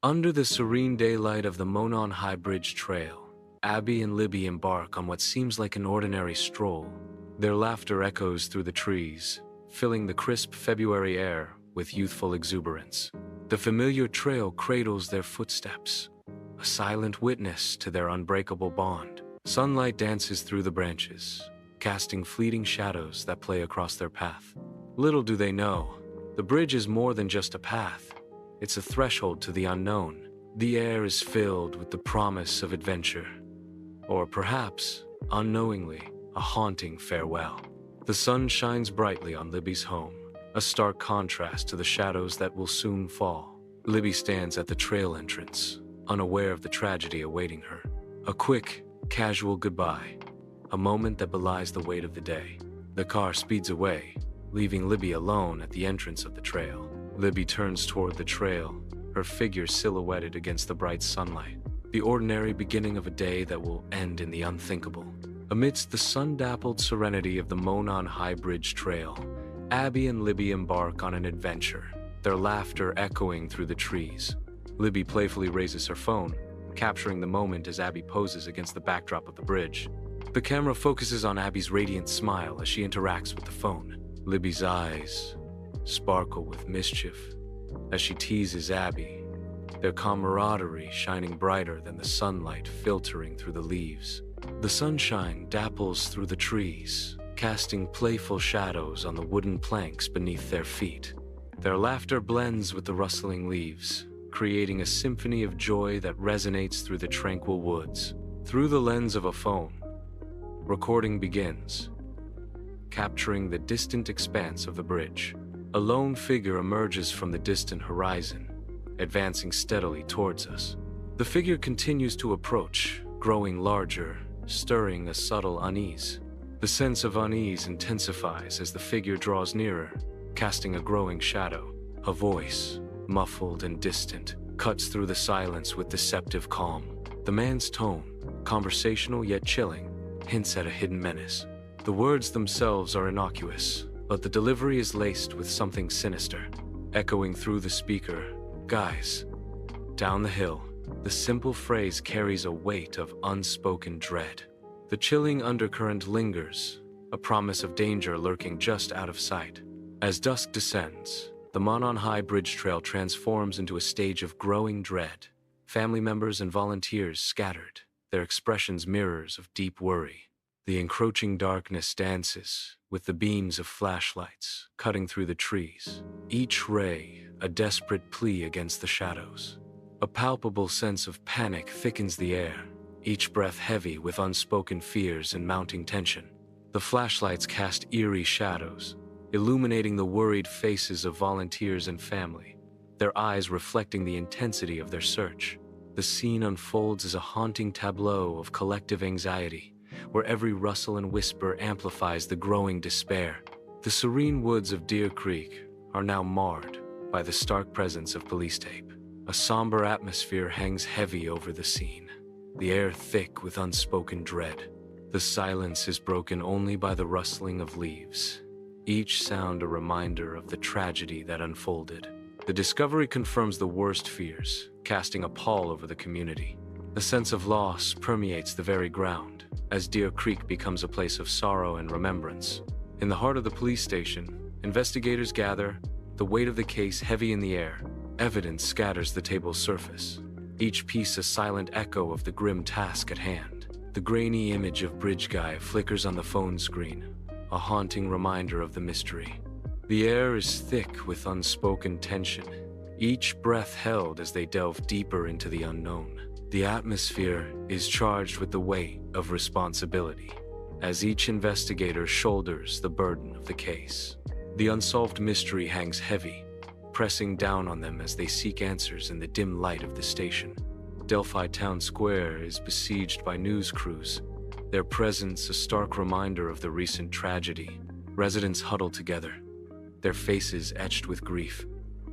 Under the serene daylight of the Monon High Bridge Trail, Abby and Libby embark on what seems like an ordinary stroll. Their laughter echoes through the trees, filling the crisp February air with youthful exuberance. The familiar trail cradles their footsteps, a silent witness to their unbreakable bond. Sunlight dances through the branches, casting fleeting shadows that play across their path. Little do they know, the bridge is more than just a path. It's a threshold to the unknown. The air is filled with the promise of adventure, or perhaps, unknowingly, a haunting farewell. The sun shines brightly on Libby's home, a stark contrast to the shadows that will soon fall. Libby stands at the trail entrance, unaware of the tragedy awaiting her. A quick, casual goodbye, a moment that belies the weight of the day. The car speeds away, leaving Libby alone at the entrance of the trail. Libby turns toward the trail, her figure silhouetted against the bright sunlight. The ordinary beginning of a day that will end in the unthinkable. Amidst the sun-dappled serenity of the Monon High Bridge Trail, Abby and Libby embark on an adventure, their laughter echoing through the trees. Libby playfully raises her phone, capturing the moment as Abby poses against the backdrop of the bridge. The camera focuses on Abby's radiant smile as she interacts with the phone. Libby's eyes sparkle with mischief as she teases Abby, their camaraderie shining brighter than the sunlight filtering through the leaves. The sunshine dapples through the trees, casting playful shadows on the wooden planks beneath their feet. Their laughter blends with the rustling leaves, creating a symphony of joy that resonates through the tranquil woods. Through the lens of a phone, recording begins, capturing the distant expanse of the bridge. A lone figure emerges from the distant horizon, advancing steadily towards us. The figure continues to approach, growing larger, stirring a subtle unease. The sense of unease intensifies as the figure draws nearer, casting a growing shadow. A voice, muffled and distant, cuts through the silence with deceptive calm. The man's tone, conversational yet chilling, hints at a hidden menace. The words themselves are innocuous, but the delivery is laced with something sinister. Echoing through the speaker, "Guys, down the hill." The simple phrase carries a weight of unspoken dread. The chilling undercurrent lingers, a promise of danger lurking just out of sight. As dusk descends, the Monon High Bridge Trail transforms into a stage of growing dread. Family members and volunteers scattered, their expressions mirrors of deep worry. The encroaching darkness dances, with the beams of flashlights cutting through the trees, each ray a desperate plea against the shadows. A palpable sense of panic thickens the air, each breath heavy with unspoken fears and mounting tension. The flashlights cast eerie shadows, illuminating the worried faces of volunteers and family, their eyes reflecting the intensity of their search. The scene unfolds as a haunting tableau of collective anxiety, where every rustle and whisper amplifies the growing despair. The serene woods of Deer Creek are now marred by the stark presence of police tape. A somber atmosphere hangs heavy over the scene, the air thick with unspoken dread. The silence is broken only by the rustling of leaves, each sound a reminder of the tragedy that unfolded. The discovery confirms the worst fears, casting a pall over the community. A sense of loss permeates the very ground, as Deer Creek becomes a place of sorrow and remembrance. In the heart of the police station, investigators gather, the weight of the case heavy in the air. Evidence scatters the table's surface, each piece a silent echo of the grim task at hand. The grainy image of Bridge Guy flickers on the phone screen, a haunting reminder of the mystery. The air is thick with unspoken tension, each breath held as they delve deeper into the unknown. The atmosphere is charged with the weight of responsibility, as each investigator shoulders the burden of the case. The unsolved mystery hangs heavy, pressing down on them as they seek answers in the dim light of the station. Delphi Town Square is besieged by news crews, their presence a stark reminder of the recent tragedy. Residents huddle together, their faces etched with grief,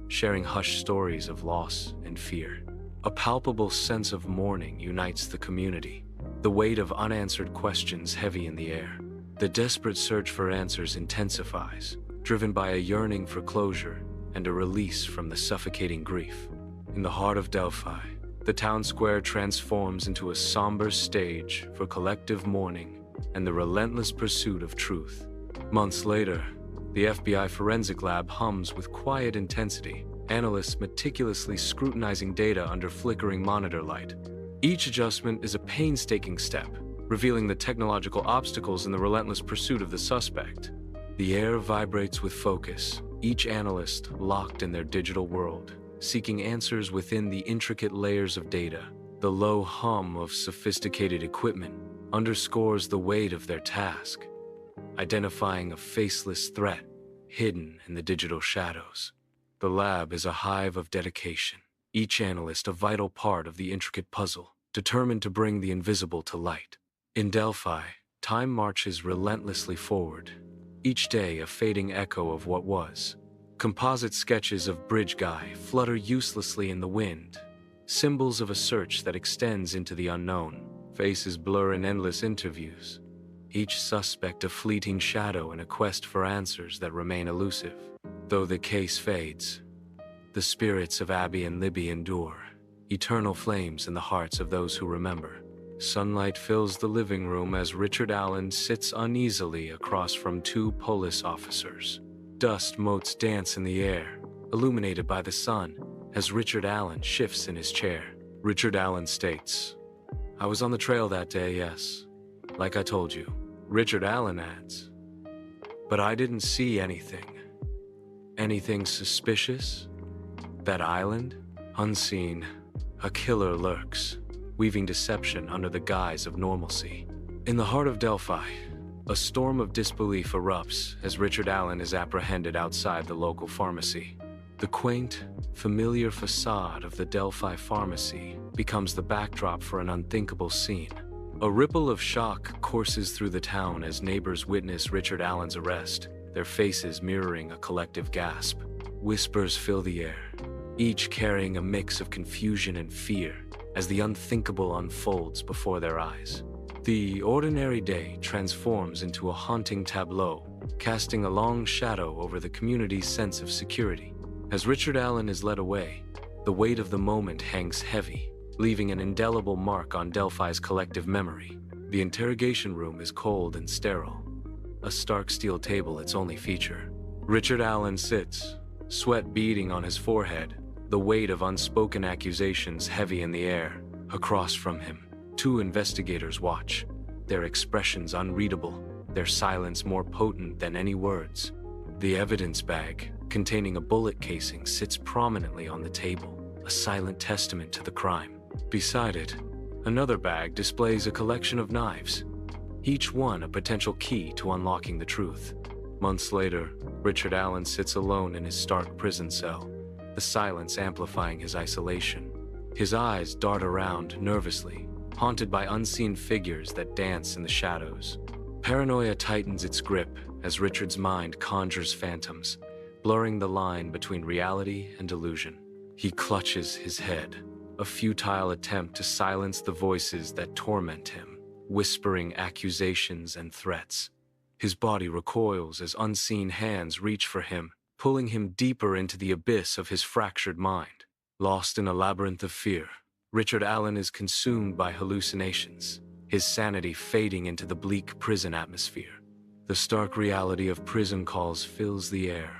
sharing hushed stories of loss and fear. A palpable sense of mourning unites the community, the weight of unanswered questions heavy in the air. The desperate search for answers intensifies, driven by a yearning for closure and a release from the suffocating grief. In the heart of Delphi, the town square transforms into a somber stage for collective mourning and the relentless pursuit of truth. Months later, the FBI forensic lab hums with quiet intensity, analysts meticulously scrutinizing data under flickering monitor light. Each adjustment is a painstaking step, revealing the technological obstacles in the relentless pursuit of the suspect. The air vibrates with focus, each analyst locked in their digital world, seeking answers within the intricate layers of data. The low hum of sophisticated equipment underscores the weight of their task, identifying a faceless threat hidden in the digital shadows. The lab is a hive of dedication, each analyst a vital part of the intricate puzzle, determined to bring the invisible to light. In Delphi, time marches relentlessly forward, each day a fading echo of what was. Composite sketches of Bridge Guy flutter uselessly in the wind, symbols of a search that extends into the unknown. Faces blur in endless interviews, each suspect a fleeting shadow in a quest for answers that remain elusive. Though the case fades, the spirits of Abby and Libby endure, eternal flames in the hearts of those who remember. Sunlight fills the living room as Richard Allen sits uneasily across from two police officers. Dust motes dance in the air, illuminated by the sun, as Richard Allen shifts in his chair. Richard Allen states, "I was on the trail that day, yes, like I told you." Richard Allen adds, "But I didn't see anything. Anything suspicious? That island? Unseen, a killer lurks, weaving deception under the guise of normalcy." In the heart of Delphi, a storm of disbelief erupts as Richard Allen is apprehended outside the local pharmacy. The quaint, familiar facade of the Delphi pharmacy becomes the backdrop for an unthinkable scene. A ripple of shock courses through the town as neighbors witness Richard Allen's arrest, their faces mirroring a collective gasp. Whispers fill the air, each carrying a mix of confusion and fear as the unthinkable unfolds before their eyes. The ordinary day transforms into a haunting tableau, casting a long shadow over the community's sense of security. As Richard Allen is led away, the weight of the moment hangs heavy, leaving an indelible mark on Delphi's collective memory. The interrogation room is cold and sterile, a stark steel table its only feature. Richard Allen sits, sweat beading on his forehead, the weight of unspoken accusations heavy in the air. Across from him, two investigators watch, their expressions unreadable, their silence more potent than any words. The evidence bag, containing a bullet casing, sits prominently on the table, a silent testament to the crime. Beside it, another bag displays a collection of knives, each one a potential key to unlocking the truth. Months later, Richard Allen sits alone in his stark prison cell, the silence amplifying his isolation. His eyes dart around nervously, haunted by unseen figures that dance in the shadows. Paranoia tightens its grip as Richard's mind conjures phantoms, blurring the line between reality and illusion. He clutches his head, a futile attempt to silence the voices that torment him, whispering accusations and threats. His body recoils as unseen hands reach for him, pulling him deeper into the abyss of his fractured mind. Lost in a labyrinth of fear, Richard Allen is consumed by hallucinations, his sanity fading into the bleak prison atmosphere. The stark reality of prison calls fills the air,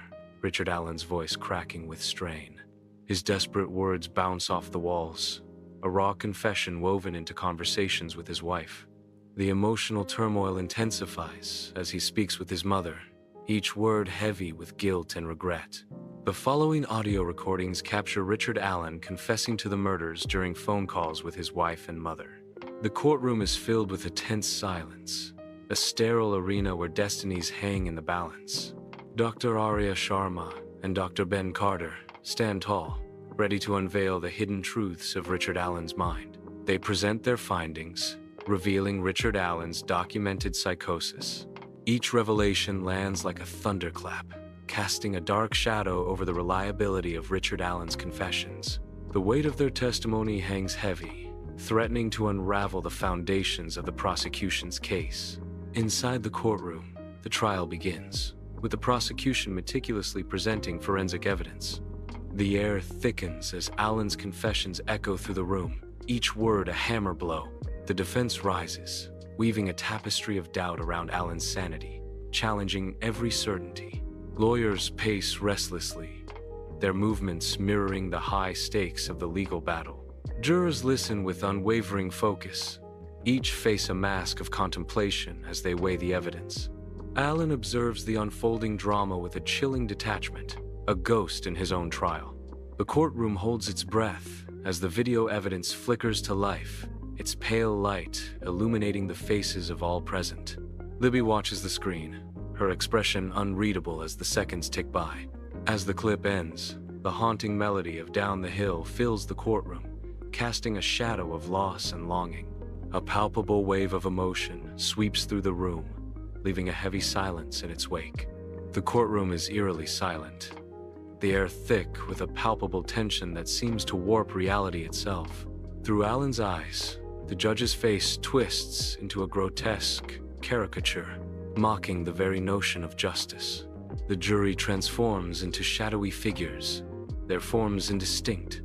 Richard Allen's voice cracking with strain. His desperate words bounce off the walls, a raw confession woven into conversations with his wife. The emotional turmoil intensifies as he speaks with his mother, each word heavy with guilt and regret. The following audio recordings capture Richard Allen confessing to the murders during phone calls with his wife and mother. The courtroom is filled with a tense silence, a sterile arena where destinies hang in the balance. Dr. Arya Sharma and Dr. Ben Carter stand tall, ready to unveil the hidden truths of Richard Allen's mind. They present their findings, revealing Richard Allen's documented psychosis. Each revelation lands like a thunderclap, casting a dark shadow over the reliability of Richard Allen's confessions. The weight of their testimony hangs heavy, threatening to unravel the foundations of the prosecution's case. Inside the courtroom, the trial begins, with the prosecution meticulously presenting forensic evidence. The air thickens as Alan's confessions echo through the room, each word a hammer blow. The defense rises, weaving a tapestry of doubt around Alan's sanity, challenging every certainty. Lawyers pace restlessly, their movements mirroring the high stakes of the legal battle. Jurors listen with unwavering focus, each face a mask of contemplation as they weigh the evidence. Alan observes the unfolding drama with a chilling detachment, a ghost in his own trial. The courtroom holds its breath as the video evidence flickers to life, its pale light illuminating the faces of all present. Libby watches the screen, her expression unreadable as the seconds tick by. As the clip ends, the haunting melody of Down the Hill fills the courtroom, casting a shadow of loss and longing. A palpable wave of emotion sweeps through the room, leaving a heavy silence in its wake. The courtroom is eerily silent, the air thick with a palpable tension that seems to warp reality itself. Through Alan's eyes, the judge's face twists into a grotesque caricature, mocking the very notion of justice. The jury transforms into shadowy figures, their forms indistinct,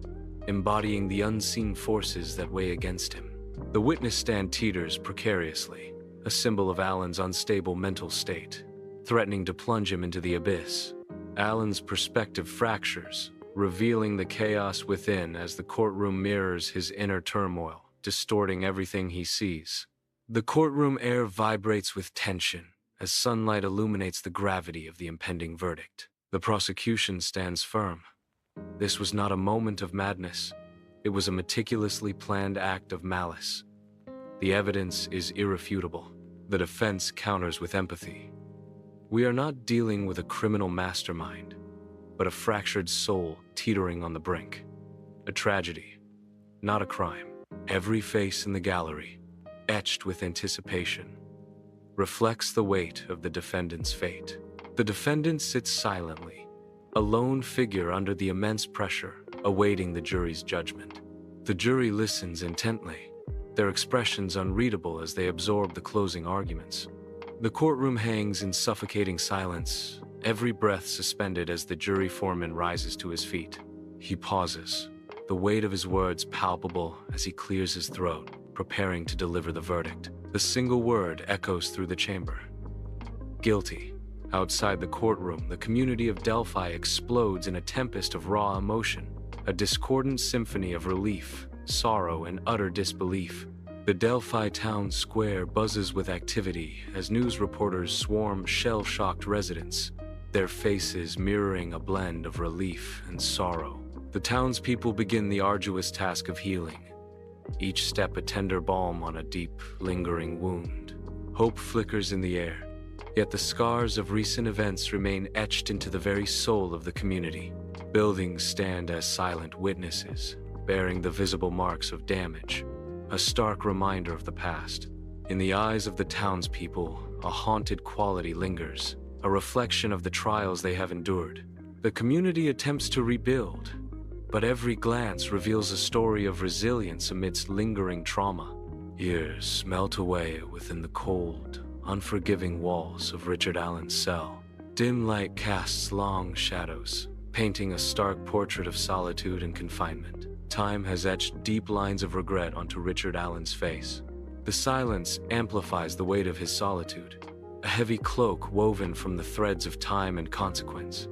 embodying the unseen forces that weigh against him. The witness stand teeters precariously, a symbol of Alan's unstable mental state, threatening to plunge him into the abyss. Alan's perspective fractures, revealing the chaos within as the courtroom mirrors his inner turmoil, distorting everything he sees. The courtroom air vibrates with tension as sunlight illuminates the gravity of the impending verdict. The prosecution stands firm. This was not a moment of madness. It was a meticulously planned act of malice. The evidence is irrefutable. The defense counters with empathy. We are not dealing with a criminal mastermind, but a fractured soul teetering on the brink. A tragedy, not a crime. Every face in the gallery, etched with anticipation, reflects the weight of the defendant's fate. The defendant sits silently, a lone figure under the immense pressure, awaiting the jury's judgment. The jury listens intently, their expressions unreadable as they absorb the closing arguments. The courtroom hangs in suffocating silence, every breath suspended as the jury foreman rises to his feet. He pauses, the weight of his words palpable as he clears his throat, preparing to deliver the verdict. The single word echoes through the chamber. Guilty. Outside the courtroom, the community of Delphi explodes in a tempest of raw emotion, a discordant symphony of relief, sorrow, and utter disbelief. The Delphi town square buzzes with activity as news reporters swarm shell-shocked residents, their faces mirroring a blend of relief and sorrow. The townspeople begin the arduous task of healing, each step a tender balm on a deep, lingering wound. Hope flickers in the air, yet the scars of recent events remain etched into the very soul of the community. Buildings stand as silent witnesses, bearing the visible marks of damage, a stark reminder of the past. In the eyes of the townspeople, a haunted quality lingers, a reflection of the trials they have endured. The community attempts to rebuild, but every glance reveals a story of resilience amidst lingering trauma. Years melt away within the cold, unforgiving walls of Richard Allen's cell. Dim light casts long shadows, painting a stark portrait of solitude and confinement. Time has etched deep lines of regret onto Richard Allen's face. The silence amplifies the weight of his solitude, a heavy cloak woven from the threads of time and consequence.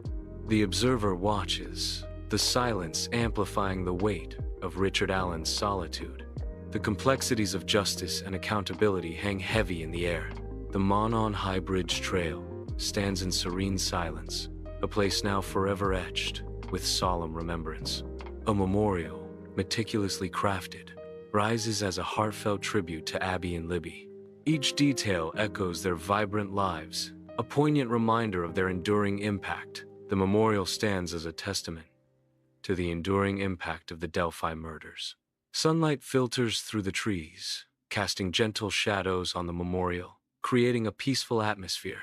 The observer watches, the silence amplifying the weight of Richard Allen's solitude. The complexities of justice and accountability hang heavy in the air. The Monon High Bridge Trail stands in serene silence, a place now forever etched with solemn remembrance. A memorial, meticulously crafted, rises as a heartfelt tribute to Abby and Libby. Each detail echoes their vibrant lives, a poignant reminder of their enduring impact. The memorial stands as a testament to the enduring impact of the Delphi murders. Sunlight filters through the trees, casting gentle shadows on the memorial, creating a peaceful atmosphere.